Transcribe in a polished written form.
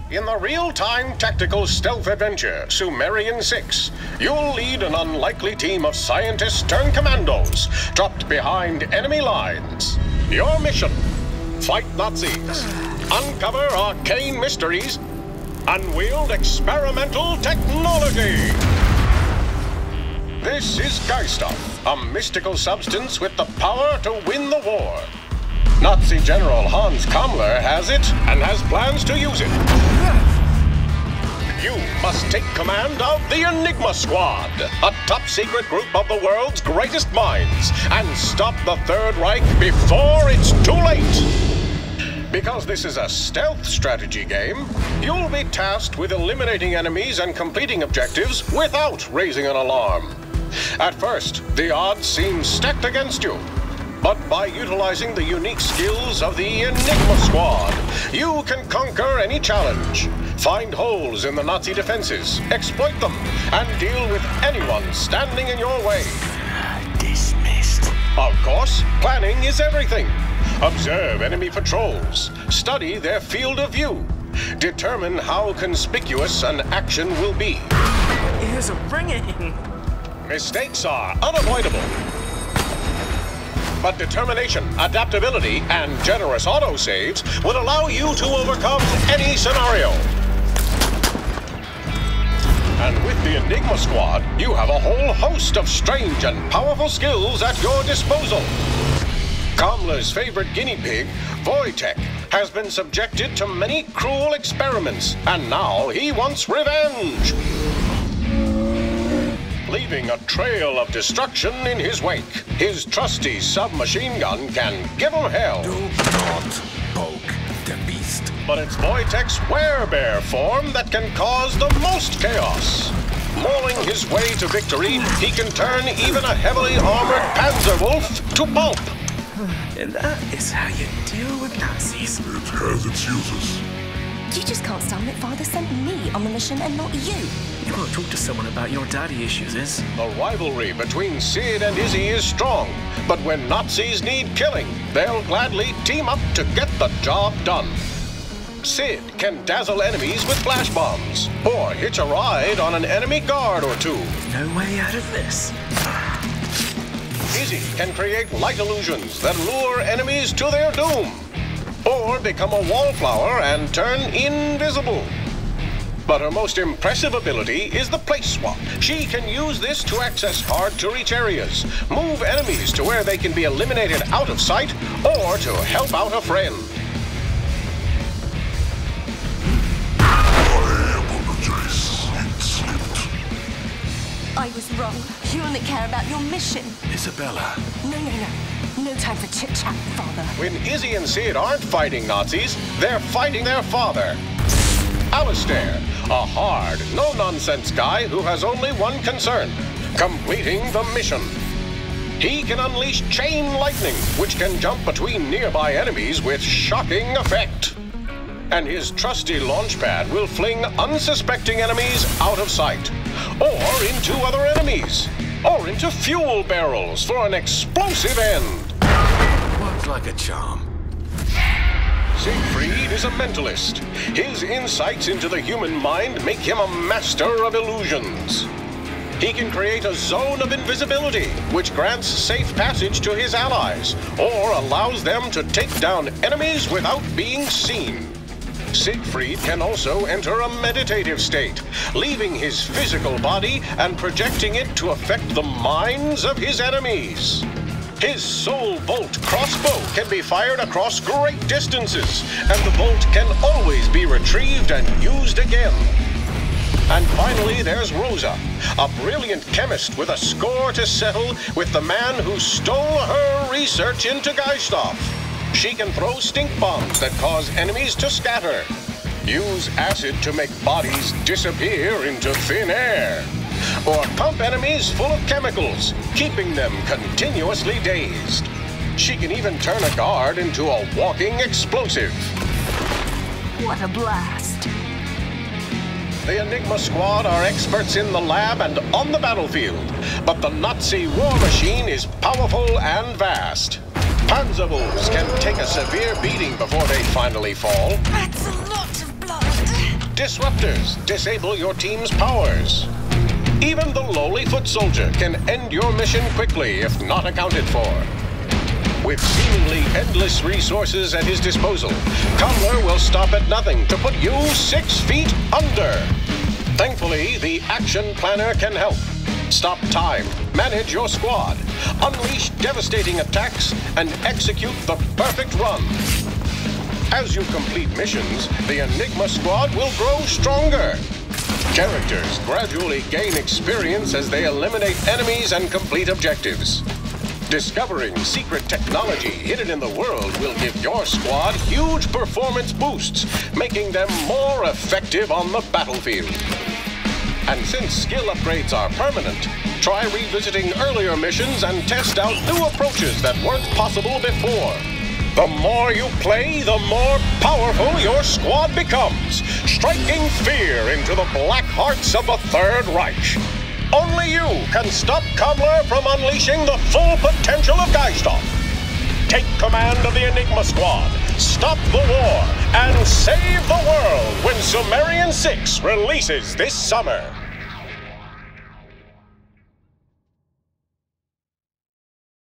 In the real-time tactical stealth adventure, Sumerian 6, you'll lead an unlikely team of scientists turned commandos trapped behind enemy lines. Your mission: fight Nazis, uncover arcane mysteries, and wield experimental technology. This is Geiststoff, a mystical substance with the power to win the war. Nazi General Hans Kammler has it and has plans to use it. You must take command of the Enigma Squad, a top-secret group of the world's greatest minds, and stop the Third Reich before it's too late. Because this is a stealth strategy game, you'll be tasked with eliminating enemies and completing objectives without raising an alarm. At first, the odds seem stacked against you. But by utilizing the unique skills of the Enigma Squad, you can conquer any challenge, find holes in the Nazi defenses, exploit them, and deal with anyone standing in your way. Dismissed. Of course, planning is everything. Observe enemy patrols, study their field of view, determine how conspicuous an action will be. Ears are ringing. Mistakes are unavoidable. But determination, adaptability, and generous autosaves will allow you to overcome any scenario. And with the Enigma Squad, you have a whole host of strange and powerful skills at your disposal. Kammler's favorite guinea pig, Wojtek, has been subjected to many cruel experiments, and now he wants revenge, leaving a trail of destruction in his wake. His trusty submachine gun can give him hell. Do not poke the beast. But it's Wojtek's werebear form that can cause the most chaos. Mauling his way to victory, he can turn even a heavily armored Panzerwolf to pulp. And that is how you deal with Nazis. It has its uses. You just can't stand that Father sent me on the mission and not you. You can't talk to someone about your daddy issues, Iz. The rivalry between Sid and Izzy is strong, but when Nazis need killing, they'll gladly team up to get the job done. Sid can dazzle enemies with flash bombs, or hitch a ride on an enemy guard or two. No way out of this. Izzy can create light illusions that lure enemies to their doom, or become a wallflower and turn invisible. But her most impressive ability is the place swap. She can use this to access hard-to-reach areas, move enemies to where they can be eliminated out of sight, or to help out a friend. I apologize. It slipped. I was wrong. You only care about your mission. Isabella. No. No time for chit-chat, Father. When Izzy and Sid aren't fighting Nazis, they're fighting their father, Alistair, a hard, no-nonsense guy who has only one concern: completing the mission. He can unleash chain lightning, which can jump between nearby enemies with shocking effect. And his trusty launch pad will fling unsuspecting enemies out of sight, or into other enemies, or into fuel barrels for an explosive end. Works like a charm. Siegfried is a mentalist. His insights into the human mind make him a master of illusions. He can create a zone of invisibility, which grants safe passage to his allies, or allows them to take down enemies without being seen. Siegfried can also enter a meditative state, leaving his physical body and projecting it to affect the minds of his enemies. His Soul Bolt crossbow can be fired across great distances, and the bolt can always be retrieved and used again. And finally, there's Rosa, a brilliant chemist with a score to settle with the man who stole her research into Geiststoff. She can throw stink bombs that cause enemies to scatter, use acid to make bodies disappear into thin air, or pump enemies full of chemicals, keeping them continuously dazed. She can even turn a guard into a walking explosive. What a blast. The Enigma Squad are experts in the lab and on the battlefield, but the Nazi war machine is powerful and vast. Panzerwolves can take a severe beating before they finally fall. That's a lot of blood. disruptors disable your team's powers. Even the lowly foot soldier can end your mission quickly if not accounted for. With seemingly endless resources at his disposal, Commler will stop at nothing to put you 6 feet under. Thankfully, the Action Planner can help. Stop time, manage your squad, unleash devastating attacks, and execute the perfect run. As you complete missions, the Enigma squad will grow stronger. Characters gradually gain experience as they eliminate enemies and complete objectives. Discovering secret technology hidden in the world will give your squad huge performance boosts, making them more effective on the battlefield. And since skill upgrades are permanent, try revisiting earlier missions and test out new approaches that weren't possible before. The more you play, the more powerful your squad becomes, striking fear into the black hearts of the Third Reich. Only you can stop Commler from unleashing the full potential of Geisthoff. Take command of the Enigma Squad, stop the war, and save the world when Sumerian 6 releases this summer.